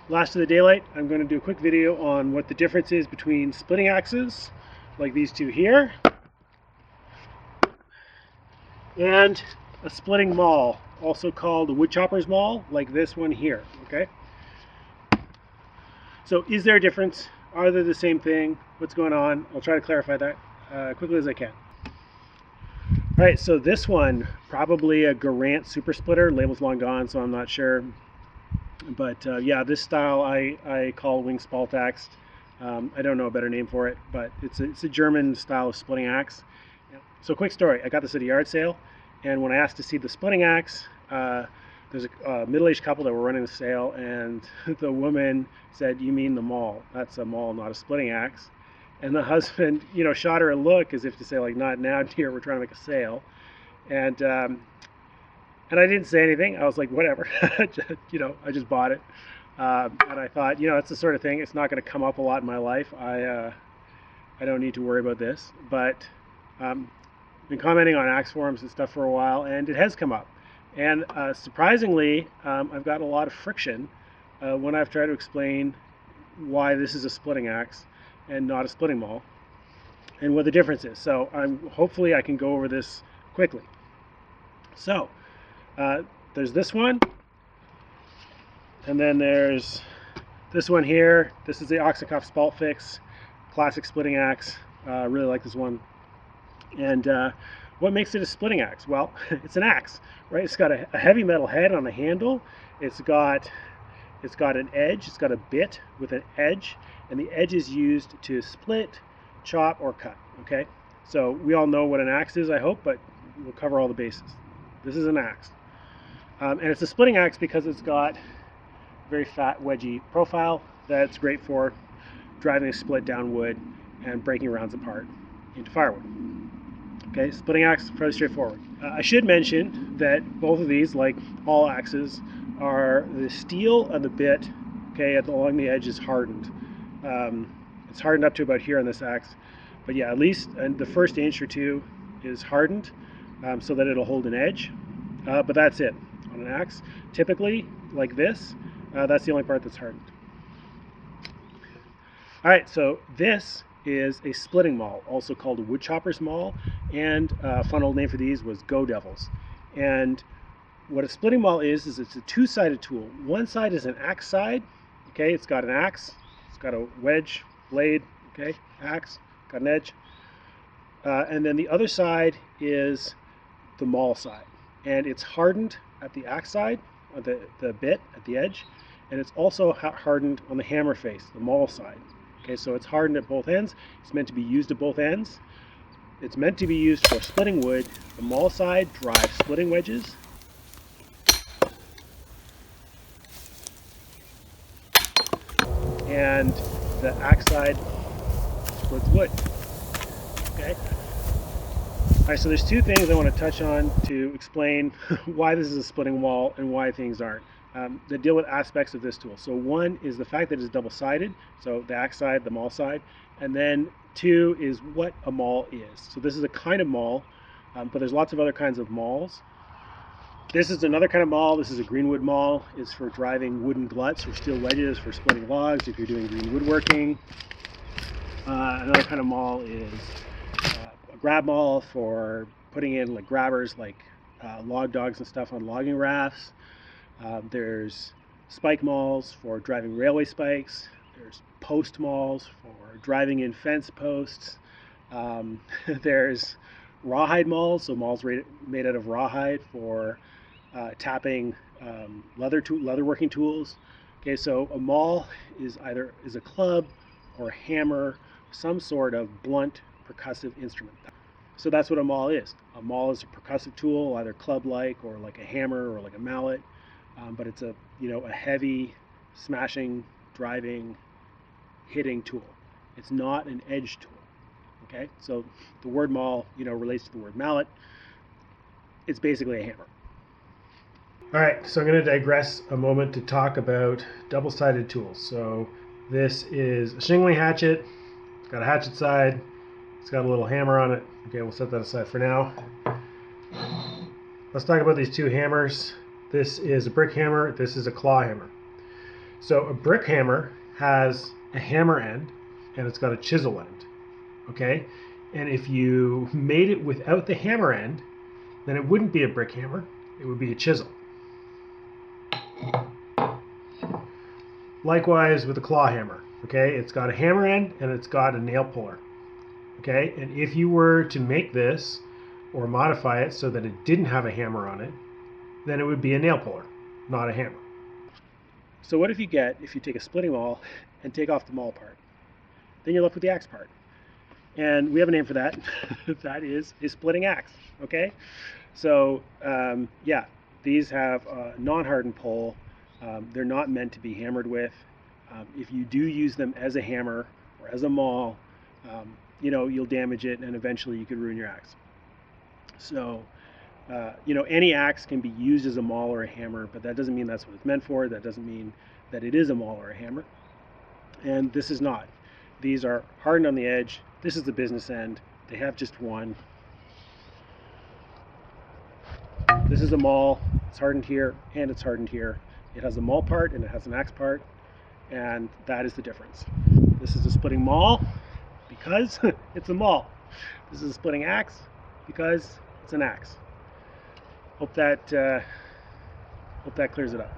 last of the daylight, I'm going to do a quick video on what the difference is between splitting axes, like these two here, and a splitting maul, also called a wood chopper's maul, like this one here, okay? So is there a difference? Are they the same thing? What's going on? I'll try to clarify that quickly as I can. All right, so this one, probably a Garant super splitter. Label's long gone, so I'm not sure. But yeah, this style I call wing spalt axe. I don't know a better name for it, but it's a German style of splitting axe. So quick story, I got this at a yard sale, and when I asked to see the splitting axe, there's a middle-aged couple that were running the sale, and the woman said, "You mean the maul? That's a maul, not a splitting axe." And the husband, shot her a look as if to say, like, "Not now, dear. We're trying to make a sale." And I didn't say anything. I was like, whatever. I just bought it. And I thought, it's the sort of thing. It's not going to come up a lot in my life. I don't need to worry about this. But been commenting on axe forums and stuff for a while, and it has come up. And surprisingly, I've got a lot of friction when I've tried to explain why this is a splitting axe and not a splitting maul, and what the difference is. So hopefully I can go over this quickly. So there's this one, and then there's this one here. This is the Oxenkoff Spalt Fix, classic splitting axe. Really like this one. And what makes it a splitting axe? Well, it's an axe, right? It's got a heavy metal head on the handle. It's got an edge. It's got a bit with an edge, and the edge is used to split, chop, or cut. Okay, so we all know what an axe is, I hope, but we'll cover all the bases. This is an axe, and it's a splitting axe because it's got a very fat, wedgy profile that's great for driving a split down wood and breaking rounds apart into firewood. Okay, splitting axe, fairly straightforward. I should mention that both of these, like all axes, are the steel of the bit, okay, along the edge is hardened. It's hardened up to about here on this axe, but yeah, at least the first inch or two is hardened so that it'll hold an edge, but that's it. On an axe, typically, like this, that's the only part that's hardened. All right, so this is a splitting maul, also called a wood chopper's maul, and a fun old name for these was Go Devils. And what a splitting maul is it's a two-sided tool. One side is an axe side, okay, it's got an axe, it's got a wedge, blade, okay, axe, got an edge, and then the other side is the maul side, and it's hardened at the axe side, the bit at the edge, and it's also hardened on the hammer face, the maul side. Okay, so it's hardened at both ends. It's meant to be used at both ends. It's meant to be used for splitting wood. The maul side drives splitting wedges. And the axe side splits wood. Okay? All right, so there's two things I want to touch on to explain why this is a splitting maul and why things aren't. That deal with aspects of this tool. So one is the fact that it's double-sided, so the axe side, the maul side, and then two is what a maul is. So this is a kind of maul, but there's lots of other kinds of mauls. This is another kind of maul. This is a greenwood maul. It's for driving wooden gluts or steel wedges for splitting logs if you're doing green woodworking. Another kind of maul is a grab maul for putting in like grabbers like log dogs and stuff on logging rafts. There's spike mauls for driving railway spikes. There's post mauls for driving in fence posts. There's rawhide mauls, so mauls made out of rawhide for tapping leather working tools. Okay, so a maul is a club or a hammer, some sort of blunt percussive instrument. So that's what a maul is. A maul is a percussive tool, either club-like or like a hammer or like a mallet. But it's a heavy, smashing, driving, hitting tool. It's not an edge tool. Okay, so the word maul, relates to the word mallet. It's basically a hammer. All right, so I'm going to digress a moment to talk about double-sided tools. So this is a shingling hatchet. It's got a hatchet side. It's got a little hammer on it. Okay, we'll set that aside for now. Let's talk about these two hammers. This is a brick hammer. This is a claw hammer. So a brick hammer has a hammer end and it's got a chisel end. Okay? And if you made it without the hammer end, then it wouldn't be a brick hammer, it would be a chisel. Likewise with a claw hammer. Okay? It's got a hammer end and it's got a nail puller. Okay? And if you were to make this or modify it so that it didn't have a hammer on it, then it would be a nail puller, not a hammer. So what if you take a splitting maul and take off the maul part? Then you're left with the axe part. And we have a name for that. That is a splitting axe, okay? So yeah, these have a non-hardened pole. They're not meant to be hammered with. If you do use them as a hammer or as a maul, you know, you'll damage it and eventually you could ruin your axe. So, you know, any axe can be used as a maul or a hammer, but that doesn't mean that's what it's meant for. That doesn't mean that it is a maul or a hammer. And this is not. These are hardened on the edge. This is the business end. They have just one. This is a maul. It's hardened here and it's hardened here. It has a maul part and it has an axe part, and that is the difference. This is a splitting maul because it's a maul. This is a splitting axe because it's an axe. Hope that clears it up.